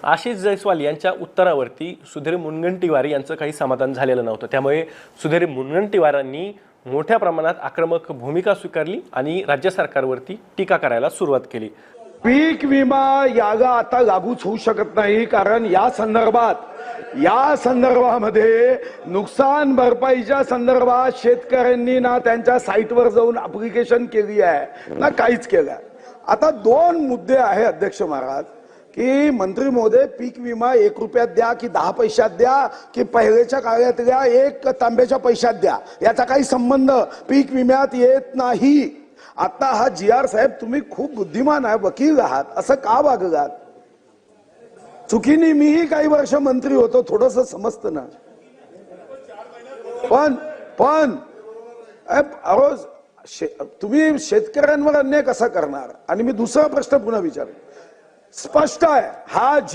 आशिष जयस्वाल यांच्या उत्तरावरती सुधीर मुनगंटीवार यांचं काही समाधान झालेलं नव्हतं। त्यामुळे सुधीर मुनगंटीवारांनी मोठ्या प्रमाणात आक्रमक भूमिका स्वीकारली आणि राज्य सरकारवरती टीका करायला सुरुवात केली। पीक विमा यागा आता लागूच होऊ शकत नाही, कारण या संदर्भामध्ये नुकसान भरपाईच्या संदर्भात शेतकऱ्यांनी ना त्यांच्या साईटवर जाऊन ऍप्लिकेशन केली आहे ना काहीच केलं। आता दोन मुद्दे आहे अध्यक्ष महाराज की मंत्री महोदय, पीक विमा 1 रुपयात द्या की 10 पैशात द्या की पहिल्याच्या काळात द्या 1 तांब्याच्या पैशात द्या, याचा काही संबंध पीक विम्यात येत नाही। आता हा GR साहेब, तुम्ही खूप बुद्धिमान आहे, वकील आहात, असं का वागलात? चुकीने मीही काही वर्ष मंत्री होतो, थोडंसं समजतं ना। पण तुम्ही शेतकऱ्यांवर अन्याय कसा करणार? आणि मी दुसरा प्रश्न पुन्हा विचार, स्पष्ट आहे हा